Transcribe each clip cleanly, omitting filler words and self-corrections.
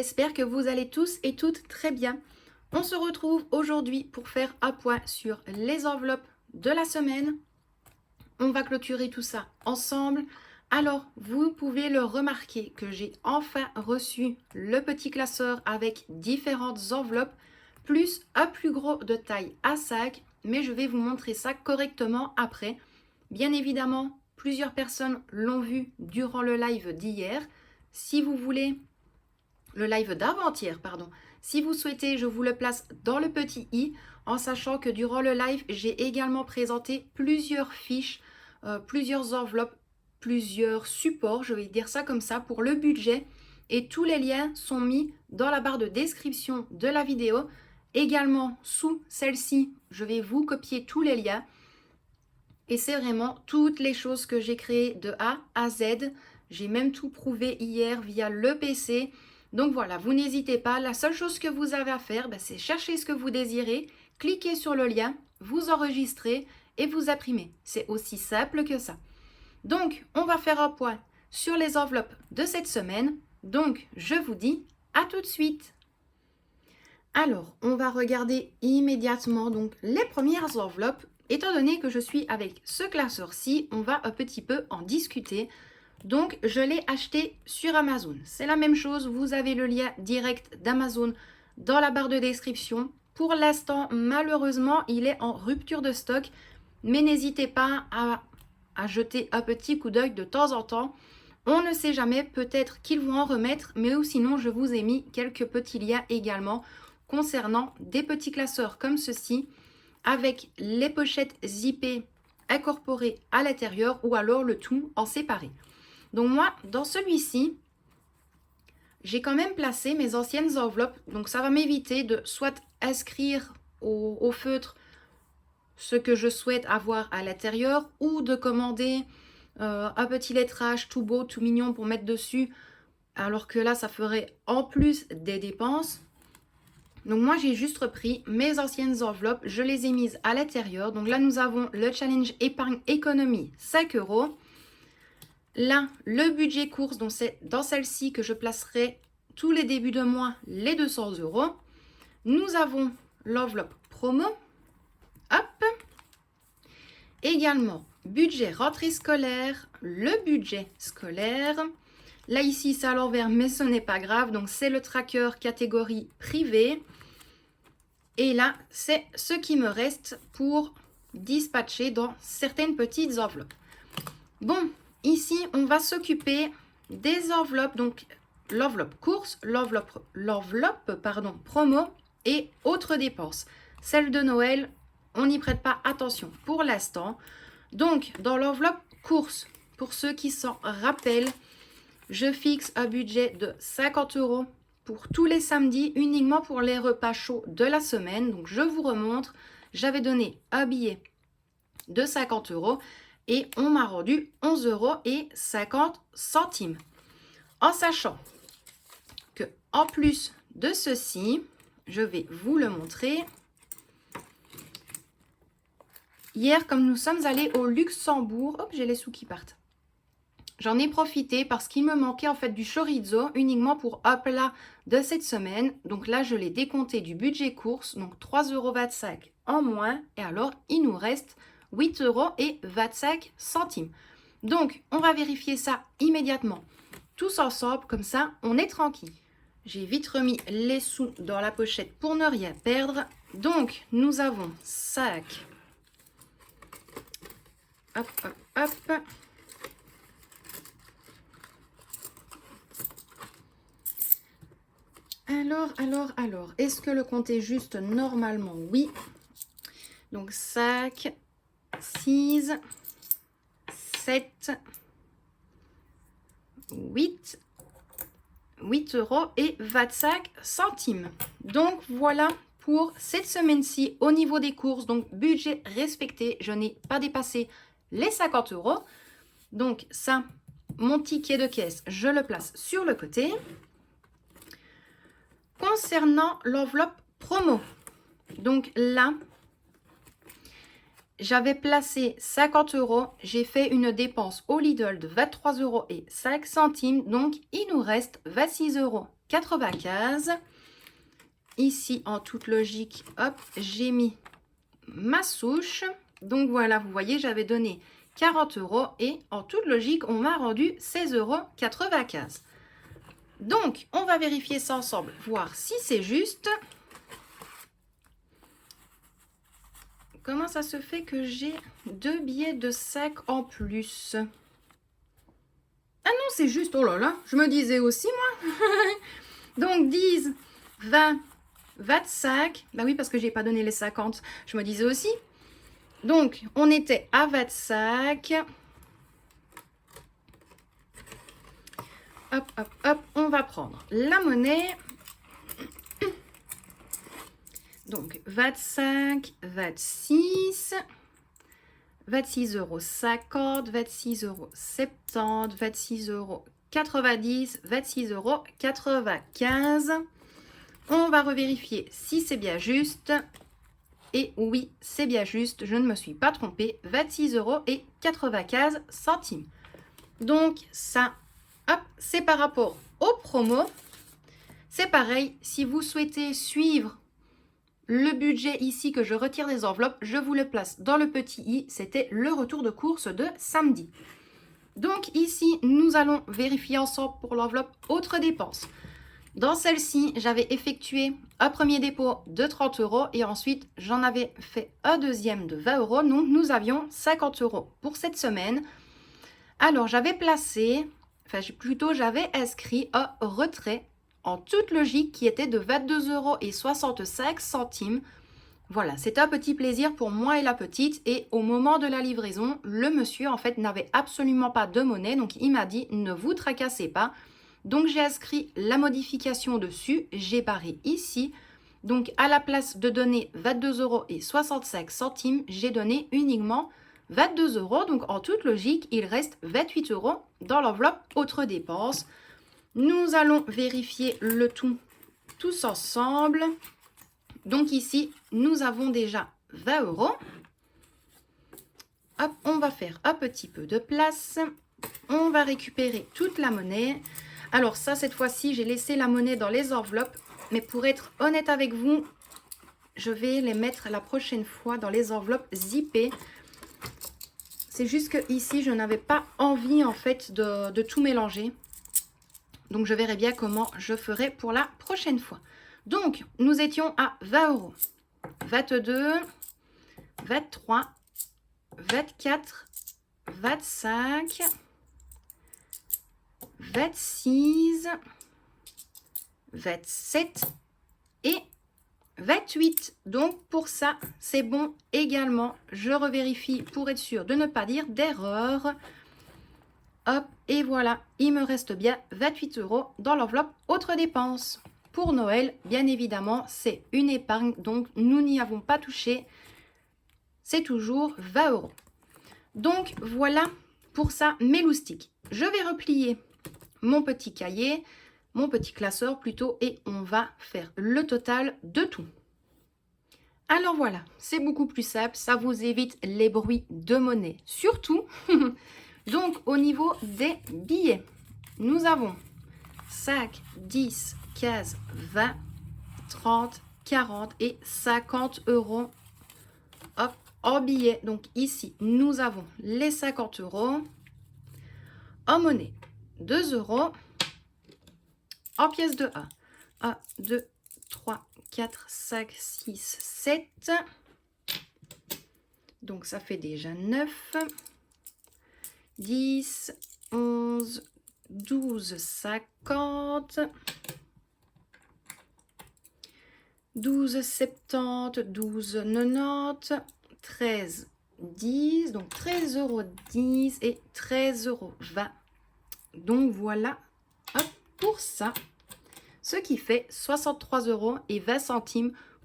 j'espère que vous allez tous et toutes très bien. On se retrouve aujourd'hui pour faire un point sur les enveloppes de la semaine. On va clôturer tout ça ensemble. Alors, vous pouvez le remarquer que j'ai enfin reçu le petit classeur avec différentes enveloppes, plus un plus gros de taille A5, mais je vais vous montrer ça correctement après. Bien évidemment, plusieurs personnes l'ont vu durant le live d'hier. Si vous voulez, le live d'avant-hier, pardon. Si vous souhaitez, je vous le place dans le petit i, en sachant que durant le live, j'ai également présenté plusieurs fiches, plusieurs enveloppes, plusieurs supports, je vais dire ça comme ça, pour le budget. Et tous les liens sont mis dans la barre de description de la vidéo. Également, sous celle-ci, je vais vous copier tous les liens. Et c'est vraiment toutes les choses que j'ai créées de A à Z. J'ai même tout prouvé hier via le PC. Donc voilà, vous n'hésitez pas. La seule chose que vous avez à faire, c'est chercher ce que vous désirez, cliquez sur le lien, vous enregistrez et vous imprimez. C'est aussi simple que ça. Donc, on va faire un point sur les enveloppes de cette semaine. Donc, je vous dis à tout de suite. Alors, on va regarder immédiatement donc les premières enveloppes. Étant donné que je suis avec ce classeur-ci, on va un petit peu en discuter. Donc, je l'ai acheté sur Amazon. C'est la même chose, vous avez le lien direct d'Amazon dans la barre de description. Pour l'instant, malheureusement, il est en rupture de stock, mais n'hésitez pas à jeter un petit coup d'œil de temps en temps. On ne sait jamais, peut-être qu'ils vont en remettre, mais sinon, je vous ai mis quelques petits liens également concernant des petits classeurs comme ceci, avec les pochettes zippées incorporées à l'intérieur ou alors le tout en séparé. Donc moi, dans celui-ci, j'ai quand même placé mes anciennes enveloppes. Donc ça va m'éviter de soit inscrire au feutre ce que je souhaite avoir à l'intérieur ou de commander un petit lettrage tout beau, tout mignon pour mettre dessus. Alors que là, ça ferait en plus des dépenses. Donc moi, j'ai juste repris mes anciennes enveloppes. Je les ai mises à l'intérieur. Donc là, nous avons le challenge épargne économie 5 €. Là, le budget course, donc c'est dans celle-ci que je placerai tous les débuts de mois les 200 €. Nous avons l'enveloppe promo. Hop. Également, budget rentrée scolaire, le budget scolaire. Là, ici, c'est à l'envers, mais ce n'est pas grave. Donc, c'est le tracker catégorie privée. Et là, c'est ce qui me reste pour dispatcher dans certaines petites enveloppes. Bon, ici, on va s'occuper des enveloppes, donc l'enveloppe course, l'enveloppe promo et autres dépenses. Celle de Noël, on n'y prête pas attention pour l'instant. Donc, dans l'enveloppe course, pour ceux qui s'en rappellent, je fixe un budget de 50 € pour tous les samedis, uniquement pour les repas chauds de la semaine. Donc, je vous remontre, j'avais donné un billet de 50 € et on m'a rendu 11,50 €. En sachant que en plus de ceci, je vais vous le montrer. Hier, comme nous sommes allés au Luxembourg, hop, j'ai les sous qui partent. J'en ai profité parce qu'il me manquait en fait du chorizo uniquement pour un plat de cette semaine. Donc là, je l'ai décompté du budget course, donc 3,25 € en moins. Et alors, il nous reste 8,25 €. Donc, on va vérifier ça immédiatement, tous ensemble, comme ça, on est tranquille. J'ai vite remis les sous dans la pochette pour ne rien perdre. Donc, nous avons 5. Hop, hop, hop. Alors, est-ce que le compte est juste normalement? Oui. Donc 5, 6, 7, 8, 8,25 €. Donc voilà pour cette semaine-ci au niveau des courses. Donc budget respecté, je n'ai pas dépassé les 50 €. Donc ça, mon ticket de caisse, je le place sur le côté. Concernant l'enveloppe promo, donc là, j'avais placé 50 euros. J'ai fait une dépense au Lidl de 23 euros et 5 centimes. Donc, il nous reste 26,95 euros. Ici, en toute logique, hop, j'ai mis ma souche. Donc, voilà, vous voyez, j'avais donné 40 euros et en toute logique, on m'a rendu 16,95 euros. Donc, on va vérifier ça ensemble, voir si c'est juste. Comment ça se fait que j'ai 2 billets de 5 en plus? Ah non, c'est juste, oh là là, je me disais aussi moi. Donc 10, 20, 25. Bah oui, parce que j'ai pas donné les 50. Je me disais aussi. Donc, on était à 25. Hop, hop, hop, on va prendre la monnaie. Donc, 25, 26, 26,50 euros, 26,70 euros, 26,90 euros, 26,95 euros. On va revérifier si c'est bien juste. Et oui, c'est bien juste, je ne me suis pas trompée. 26,95 euros. Donc, ça, hop, c'est par rapport aux promos. C'est pareil, si vous souhaitez suivre le budget ici que je retire des enveloppes, je vous le place dans le petit i. C'était le retour de course de samedi. Donc ici, nous allons vérifier ensemble pour l'enveloppe autres dépenses. Dans celle-ci, j'avais effectué un premier dépôt de 30 euros et ensuite, j'en avais fait un deuxième de 20 euros. Donc, nous avions 50 euros pour cette semaine. Alors, j'avais placé, enfin plutôt, j'avais inscrit un retrait en toute logique qui était de 22,65 euros. Voilà, c'était un petit plaisir pour moi et la petite. Et au moment de la livraison, le monsieur, en fait, n'avait absolument pas de monnaie. Donc, il m'a dit, ne vous tracassez pas. Donc, j'ai inscrit la modification dessus. J'ai barré ici. Donc, à la place de donner 22,65 euros, j'ai donné uniquement 22 euros. Donc, en toute logique, il reste 28 euros dans l'enveloppe autres dépenses. Nous allons vérifier le tout tous ensemble. Donc, ici, nous avons déjà 20 euros. Hop, on va faire un petit peu de place. On va récupérer toute la monnaie. Alors ça, cette fois-ci, j'ai laissé la monnaie dans les enveloppes. Mais pour être honnête avec vous, je vais les mettre la prochaine fois dans les enveloppes zippées. C'est juste que ici, je n'avais pas envie en fait de tout mélanger. Donc, je verrai bien comment je ferai pour la prochaine fois. Donc, nous étions à 20 euros. 22, 23, 24, 25... 26, 27 et 28. Donc, pour ça, c'est bon également. Je revérifie pour être sûr de ne pas dire d'erreur. Hop, et voilà, il me reste bien 28 euros dans l'enveloppe autres dépenses. Pour Noël, bien évidemment, c'est une épargne, donc nous n'y avons pas touché. C'est toujours 20 euros. Donc, voilà pour ça mes loustiques. Je vais replier mon petit cahier, mon petit classeur plutôt, et on va faire le total de tout. Alors voilà, c'est beaucoup plus simple, ça vous évite les bruits de monnaie. Surtout, donc au niveau des billets, nous avons 5, 10, 15, 20, 30, 40 et 50 euros hop, en billets. Donc ici, nous avons les 50 euros en monnaie. 2 euros en pièces de 1. 1, 2, 3, 4, 5, 6, 7. Donc, ça fait déjà 9, 10, 11, 12, 50, 12, 70, 12, 90, 13, 10. Donc, 13,10 euros et 13,20 euros. Donc voilà, hop, pour ça, ce qui fait 63,20 euros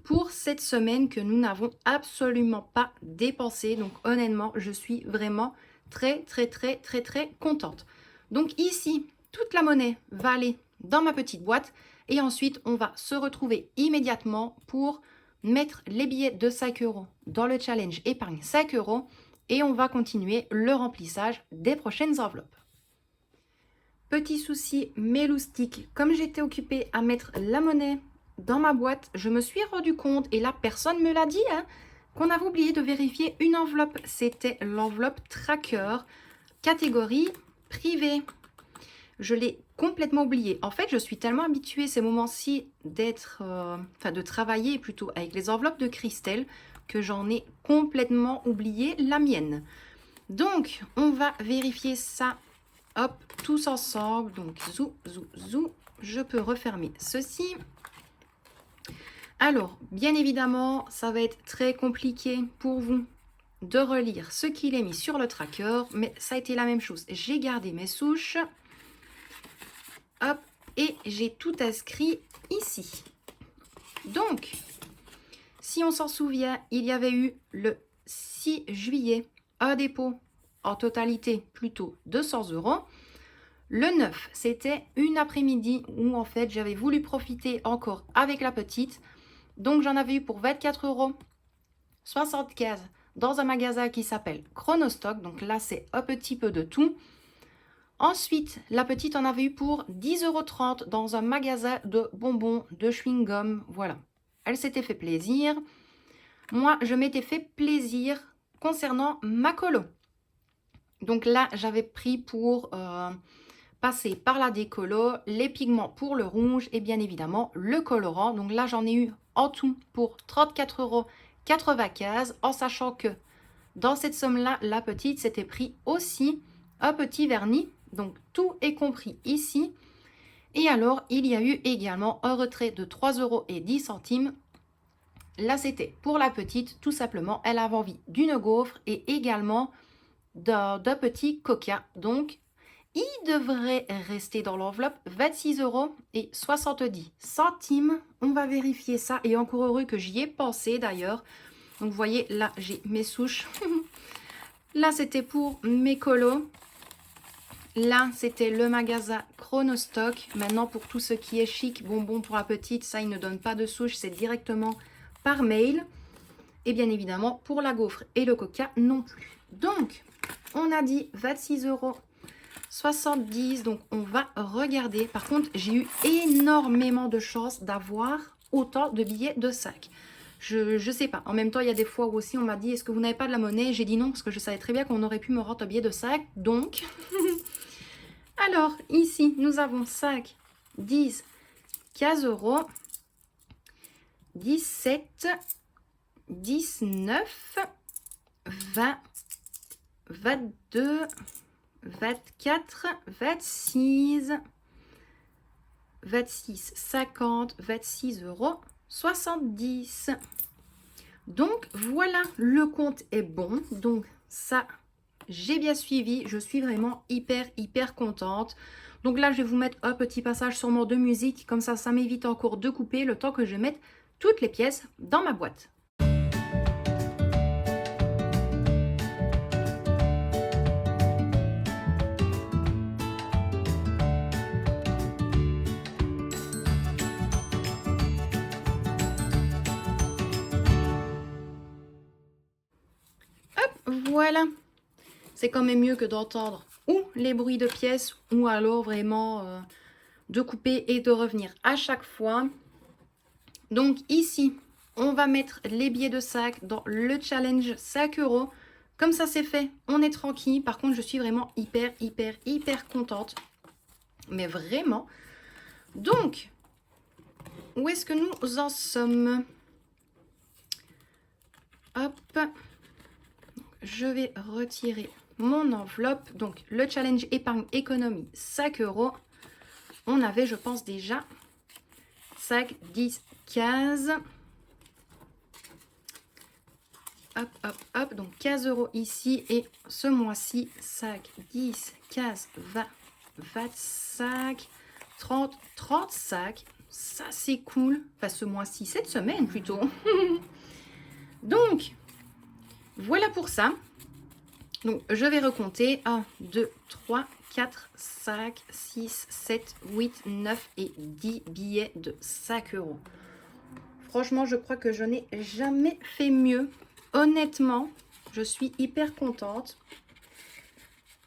pour cette semaine que nous n'avons absolument pas dépensé. Donc honnêtement, je suis vraiment très contente. Donc ici, toute la monnaie va aller dans ma petite boîte et ensuite on va se retrouver immédiatement pour mettre les billets de 5 euros dans le challenge épargne 5 euros et on va continuer le remplissage des prochaines enveloppes. Petit souci, mes loustiques, comme j'étais occupée à mettre la monnaie dans ma boîte, je me suis rendu compte, et là personne me l'a dit, hein, qu'on avait oublié de vérifier une enveloppe. C'était l'enveloppe tracker, catégorie privée. Je l'ai complètement oublié. En fait, je suis tellement habituée ces moments-ci de travailler plutôt avec les enveloppes de Christelle que j'en ai complètement oublié la mienne. Donc, on va vérifier ça, hop, tous ensemble. Donc, zou, zou, zou. Je peux refermer ceci. Alors, bien évidemment, ça va être très compliqué pour vous de relire ce qu'il est mis sur le tracker, mais ça a été la même chose. J'ai gardé mes souches. Hop, et j'ai tout inscrit ici. Donc, si on s'en souvient, il y avait eu le 6 juillet un dépôt en totalité plutôt 200 euros. Le 9, c'était une après-midi où en fait j'avais voulu profiter encore avec la petite. Donc j'en avais eu pour 24,75 € dans un magasin qui s'appelle Chronostock. Donc là, c'est un petit peu de tout. Ensuite, la petite en avait eu pour 10,30 € dans un magasin de bonbons, de chewing-gum. Voilà, elle s'était fait plaisir. Moi, je m'étais fait plaisir concernant ma colo. Donc là, j'avais pris pour passer par la décolo, les pigments pour le rouge et bien évidemment le colorant. Donc là, j'en ai eu en tout pour 34,95 € en sachant que dans cette somme-là, la petite s'était pris aussi un petit vernis. Donc, tout est compris ici. Et alors, il y a eu également un retrait de 3,10 €. Là, c'était pour la petite. Tout simplement, elle avait envie d'une gaufre et également d'un petit coca. Donc, il devrait rester dans l'enveloppe 26,70 €. On va vérifier ça. Et encore heureux que j'y ai pensé d'ailleurs. Donc, vous voyez, là, j'ai mes souches. Là, c'était pour mes colos. Là, c'était le magasin Chronostock. Maintenant, pour tout ce qui est chic, bonbons pour la petite, ça, il ne donne pas de souche. C'est directement par mail. Et bien évidemment, pour la gaufre et le coca, non plus. Donc, on a dit 26,70 €. Donc, on va regarder. Par contre, j'ai eu énormément de chance d'avoir autant de billets de sac. Je sais pas. En même temps, il y a des fois où aussi on m'a dit, est-ce que vous n'avez pas de la monnaie? J'ai dit non, parce que je savais très bien qu'on aurait pu me rendre un billet de sac. Donc, alors, ici, nous avons 5, 10, 15 €, 17, 19, 20, 22, 24, 26, 26, 50, 26,70 €. Donc, voilà, le compte est bon. Donc, ça, j'ai bien suivi. Je suis vraiment hyper contente. Donc là, je vais vous mettre un petit passage sûrement de musique. Comme ça m'évite encore de couper le temps que je mette toutes les pièces dans ma boîte. Hop, voilà. C'est quand même mieux que d'entendre ou les bruits de pièces ou alors vraiment de couper et de revenir à chaque fois. Donc ici, on va mettre les billets de sac dans le challenge 5 €. Comme ça c'est fait, on est tranquille. Par contre, je suis vraiment hyper contente. Mais vraiment. Donc, où est-ce que nous en sommes? Hop. Je vais retirer mon enveloppe. Donc, le challenge épargne économie 5 €. On avait, je pense, déjà 5, 10, 15. Hop, hop, hop. Donc, 15 € ici. Et ce mois-ci, 5, 10, 15, 20, 25, 30, 35. Ça, c'est cool. Enfin, ce mois-ci, cette semaine plutôt. Donc, voilà pour ça. Donc, je vais recompter 1, 2, 3, 4, 5, 6, 7, 8, 9 et 10 billets de 5 €. Franchement, je crois que je n'ai jamais fait mieux. Honnêtement, je suis hyper contente.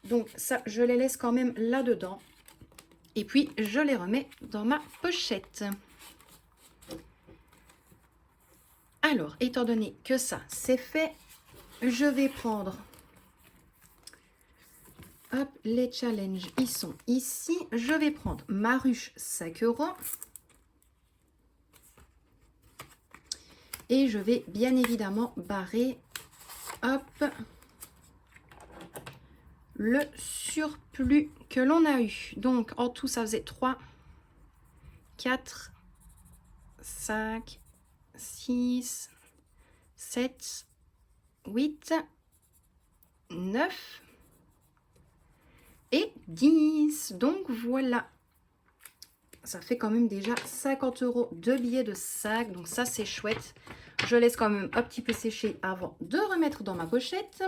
Donc ça, je les laisse quand même là-dedans. Et puis, je les remets dans ma pochette. Alors, étant donné que ça, c'est fait, je vais prendre... Hop, les challenges, ils sont ici. Je vais prendre ma ruche 5 €. Et je vais bien évidemment barrer, hop, le surplus que l'on a eu. Donc, en tout, ça faisait 3, 4, 5, 6, 7, 8, 9 et 10. Donc, voilà. Ça fait quand même déjà 50 € de billets de sac. Donc, ça, c'est chouette. Je laisse quand même un petit peu sécher avant de remettre dans ma pochette.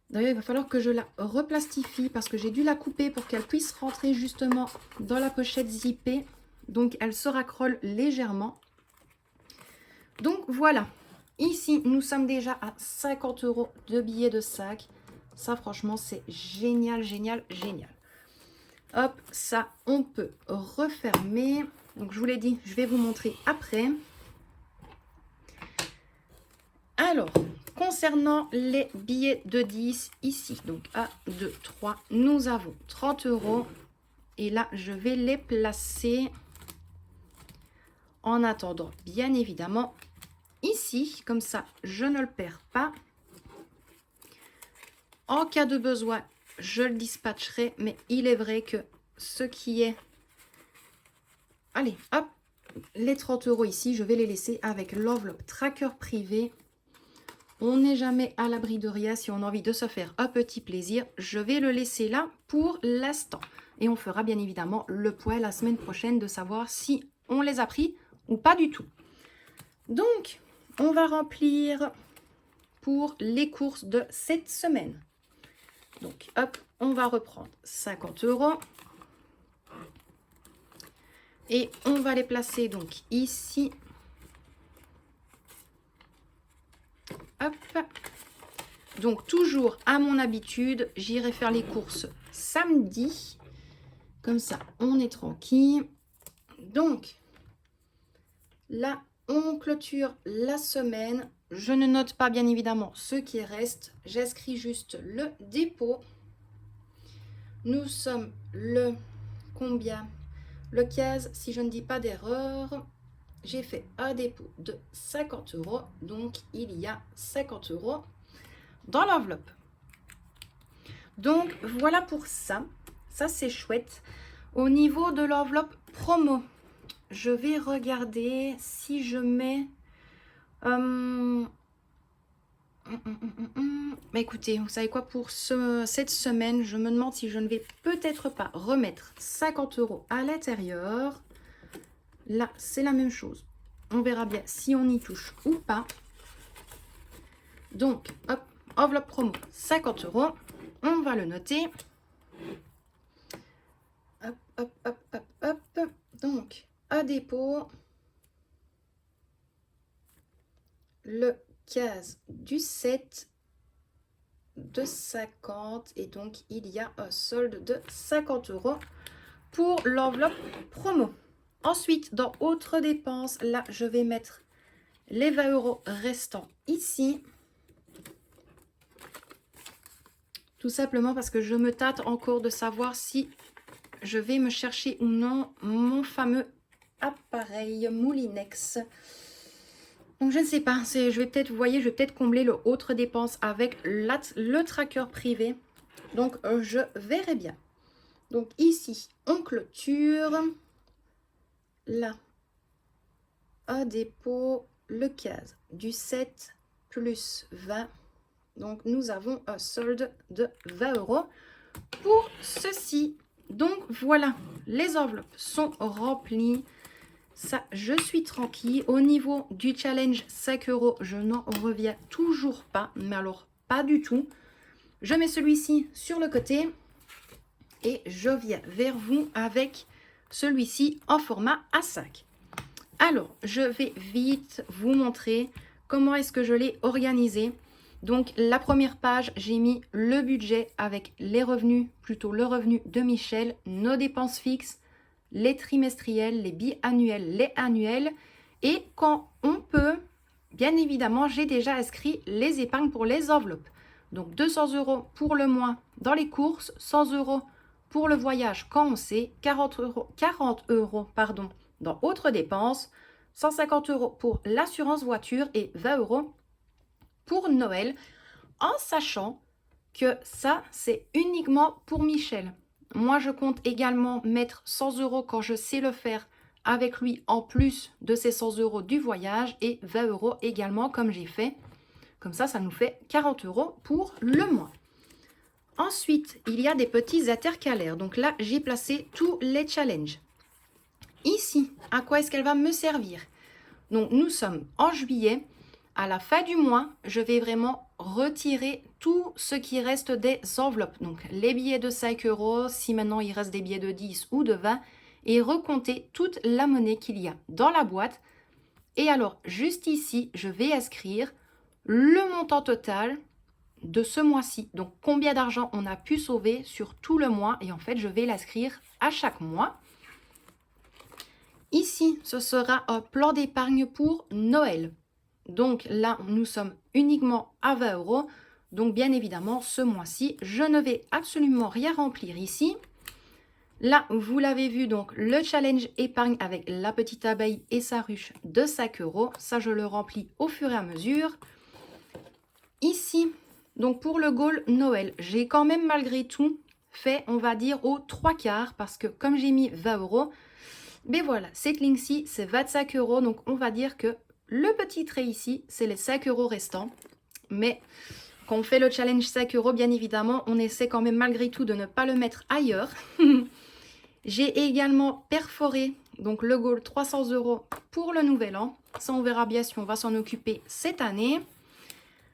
D'ailleurs, il va falloir que je la replastifie parce que j'ai dû la couper pour qu'elle puisse rentrer justement dans la pochette zippée. Donc, elle se raccrolle légèrement. Donc, voilà. Ici, nous sommes déjà à 50 € de billets de sac. Ça, franchement, c'est génial, génial, génial. Hop, ça, on peut refermer. Donc, je vous l'ai dit, je vais vous montrer après. Alors, concernant les billets de 10, ici, donc 1, 2, 3, nous avons 30 €. Et là, je vais les placer en attendant, bien évidemment, ici. Comme ça, je ne le perds pas. En cas de besoin, je le dispatcherai. Mais il est vrai que ce qui est... Allez, hop, les 30 € ici, je vais les laisser avec l'enveloppe tracker privé. On n'est jamais à l'abri de rien. Si on a envie de se faire un petit plaisir, je vais le laisser là pour l'instant. Et on fera bien évidemment le point la semaine prochaine de savoir si on les a pris ou pas du tout. Donc, on va remplir pour les courses de cette semaine. Donc, hop, on va reprendre 50 €. Et on va les placer donc ici. Hop. Donc, toujours à mon habitude, j'irai faire les courses samedi. Comme ça, on est tranquille. Donc, là, on clôture la semaine. Je ne note pas bien évidemment ce qui reste. J'inscris juste le dépôt. Nous sommes le combien? Le 15, si je ne dis pas d'erreur. J'ai fait un dépôt de 50 €. Donc, il y a 50 € dans l'enveloppe. Donc, voilà pour ça. Ça, c'est chouette. Au niveau de l'enveloppe promo, je vais regarder si je mets... Bah écoutez, vous savez quoi, pour cette semaine, je me demande si je ne vais peut-être pas remettre 50 € à l'intérieur. Là, c'est la même chose. On verra bien si on y touche ou pas. Donc, hop, enveloppe promo, 50 €. On va le noter. Hop, hop, hop, hop, hop. Donc, à dépôt. Le 15 du 7 de 50. Et donc, il y a un solde de 50 € pour l'enveloppe promo. Ensuite, dans autres dépenses, là, je vais mettre les 20 € restants ici. Tout simplement parce que je me tâte encore de savoir si je vais me chercher ou non mon fameux appareil Moulinex. Donc, je ne sais pas. Je vais peut-être, vous voyez, je vais peut-être combler le autre dépense avec le tracker privé. Donc, je verrai bien. Donc, ici, on clôture. Là, un dépôt, le 15 du 7 plus 20. Donc, nous avons un solde de 20 € pour ceci. Donc, voilà, les enveloppes sont remplies. Ça, je suis tranquille. Au niveau du challenge 5 €, je n'en reviens toujours pas. Mais alors, pas du tout. Je mets celui-ci sur le côté. Et je viens vers vous avec celui-ci en format A5. Alors, je vais vite vous montrer comment est-ce que je l'ai organisé. Donc, la première page, j'ai mis le budget avec les revenus, plutôt le revenu de Michel, nos dépenses fixes, les trimestriels, les biannuels, les annuels. Et quand on peut, bien évidemment, j'ai déjà inscrit les épargnes pour les enveloppes. Donc, 200 € pour le mois dans les courses, 100 € pour le voyage quand on sait, 40 euros pardon, dans autres dépenses, 150 € pour l'assurance voiture et 20 € pour Noël, en sachant que ça, c'est uniquement pour Michel. Moi, je compte également mettre 100 € quand je sais le faire avec lui, en plus de ces 100 € du voyage et 20 € également comme j'ai fait. Comme ça nous fait 40 € pour le mois. Ensuite, il y a des petits intercalaires. Donc là, j'ai placé tous les challenges. Ici, à quoi est-ce qu'elle va me servir? Donc, nous sommes en juillet. À la fin du mois, je vais vraiment retirer tout ce qui reste des enveloppes. Donc, les billets de 5 €, si maintenant il reste des billets de 10 ou de 20, et recompter toute la monnaie qu'il y a dans la boîte. Et alors, juste ici, je vais inscrire le montant total de ce mois-ci. Donc, combien d'argent on a pu sauver sur tout le mois. Et en fait, je vais l'inscrire à chaque mois. Ici, ce sera un plan d'épargne pour Noël. Donc là, nous sommes uniquement à 20 €. Donc, bien évidemment, ce mois-ci, je ne vais absolument rien remplir ici. Là, vous l'avez vu, donc le challenge épargne avec la petite abeille et sa ruche de 5 €. Ça, je le remplis au fur et à mesure. Ici, donc pour le goal Noël, j'ai quand même malgré tout fait, on va dire, aux 3/4 parce que comme j'ai mis 20 €, mais voilà, cette ligne-ci, c'est 25 €. Donc, on va dire que le petit trait ici, c'est les 5 € restants. Mais quand on fait le challenge 5 €, bien évidemment, on essaie quand même malgré tout de ne pas le mettre ailleurs. J'ai également perforé donc le goal 300 € pour le nouvel an. Ça, on verra bien si on va s'en occuper cette année.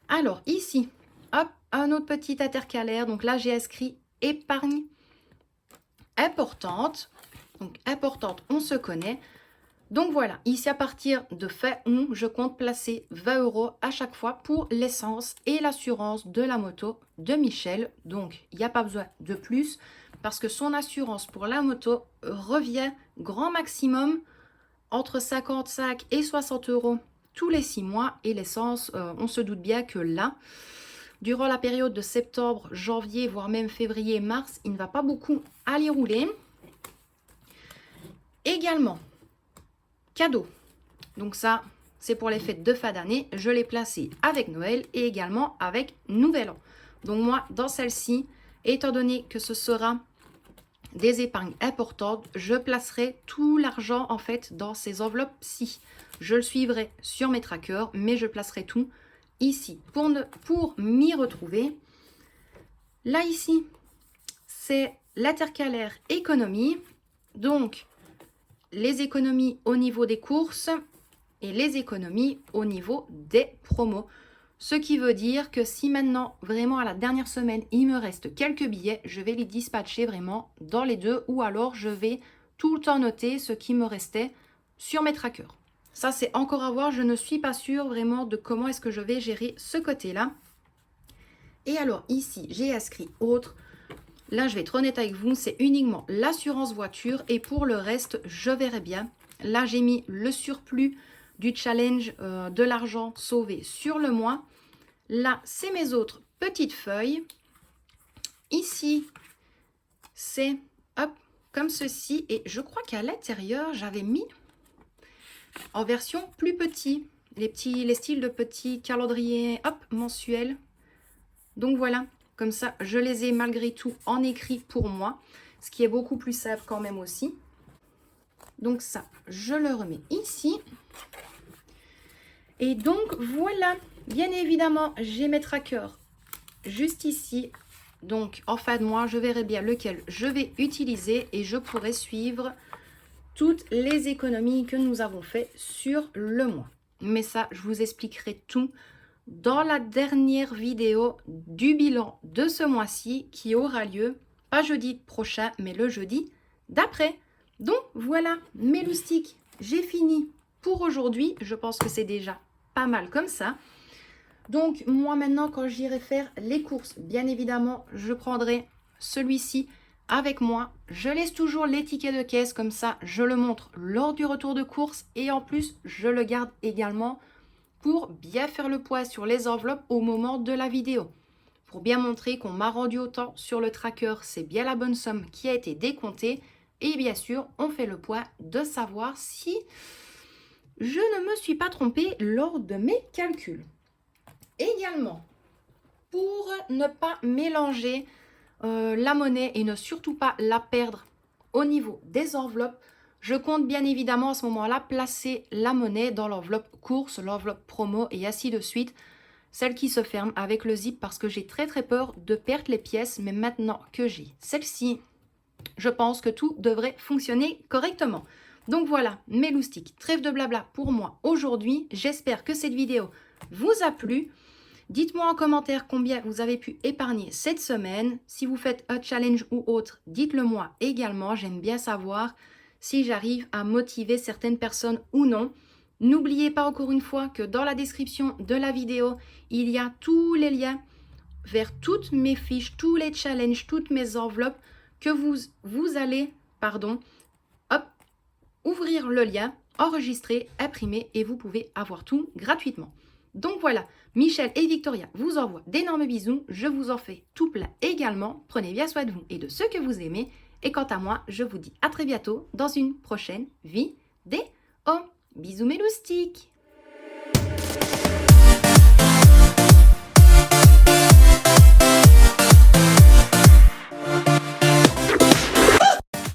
Alors, ici, hop, un autre petit intercalaire. Donc là, j'ai inscrit épargne importante. Donc, importante, on se connaît. Donc voilà, ici à partir de fin août, je compte placer 20 € à chaque fois pour l'essence et l'assurance de la moto de Michel. Donc, il n'y a pas besoin de plus parce que son assurance pour la moto revient grand maximum entre 55 et 60 € tous les 6 mois. Et l'essence, on se doute bien que là, durant la période de septembre, janvier, voire même février, mars, il ne va pas beaucoup aller rouler. Également, cadeau. Donc ça, c'est pour les fêtes de fin d'année. Je l'ai placé avec Noël et également avec Nouvel An. Donc moi, dans celle-ci, étant donné que ce sera des épargnes importantes, je placerai tout l'argent en fait dans ces enveloppes-ci. Je le suivrai sur mes trackers, mais je placerai tout ici pour m'y retrouver. Là, ici, c'est l'intercalaire économie. Donc, les économies au niveau des courses et les économies au niveau des promos. Ce qui veut dire que si maintenant, vraiment à la dernière semaine, il me reste quelques billets, je vais les dispatcher vraiment dans les deux ou alors je vais tout le temps noter ce qui me restait sur mes trackers. Ça, c'est encore à voir. Je ne suis pas sûre vraiment de comment est-ce que je vais gérer ce côté-là. Et alors ici, j'ai inscrit autre. Là, je vais être honnête avec vous, c'est uniquement l'assurance voiture et pour le reste, je verrai bien. Là, j'ai mis le surplus du challenge de l'argent sauvé sur le mois. Là, c'est mes autres petites feuilles. Ici, c'est hop, comme ceci. Et je crois qu'à l'intérieur, j'avais mis en version plus petit. Les styles de petits calendriers hop, mensuels. Donc voilà. Comme ça, je les ai malgré tout en écrit pour moi, ce qui est beaucoup plus simple quand même aussi. Donc ça, je le remets ici. Et donc voilà, bien évidemment, j'ai mes trackers juste ici. Donc en fin de mois, je verrai bien lequel je vais utiliser et je pourrai suivre toutes les économies que nous avons fait sur le mois. Mais ça, je vous expliquerai tout dans la dernière vidéo du bilan de ce mois-ci qui aura lieu, pas jeudi prochain, mais le jeudi d'après. Donc voilà, mes loustiques, j'ai fini pour aujourd'hui, je pense que c'est déjà pas mal comme ça. Donc, moi maintenant, quand j'irai faire les courses, bien évidemment, je prendrai celui-ci avec moi. Je laisse toujours les tickets de caisse, comme ça, je le montre lors du retour de course. Et en plus, je le garde également pour bien faire le poids sur les enveloppes au moment de la vidéo. Pour bien montrer qu'on m'a rendu autant sur le tracker, c'est bien la bonne somme qui a été décomptée. Et bien sûr, on fait le poids de savoir si je ne me suis pas trompée lors de mes calculs. Également, pour ne pas mélanger la monnaie et ne surtout pas la perdre au niveau des enveloppes, je compte bien évidemment à ce moment-là placer la monnaie dans l'enveloppe course, l'enveloppe promo et ainsi de suite, celle qui se ferme avec le zip parce que j'ai très peur de perdre les pièces, mais maintenant que j'ai celle-ci, je pense que tout devrait fonctionner correctement. Donc voilà, mes loustiques, trêve de blabla pour moi aujourd'hui. J'espère que cette vidéo vous a plu. Dites-moi en commentaire combien vous avez pu épargner cette semaine. Si vous faites un challenge ou autre, dites-le moi également. J'aime bien savoir si j'arrive à motiver certaines personnes ou non. N'oubliez pas encore une fois que dans la description de la vidéo, il y a tous les liens vers toutes mes fiches, tous les challenges, toutes mes enveloppes que vous allez, hop, ouvrir le lien, enregistrer, imprimer et vous pouvez avoir tout gratuitement. Donc voilà, Michel et Victoria vous envoient d'énormes bisous. Je vous en fais tout plein également. Prenez bien soin de vous et de ceux que vous aimez. Et quant à moi, je vous dis à très bientôt dans une prochaine vidéo. Bisous mes loustiques!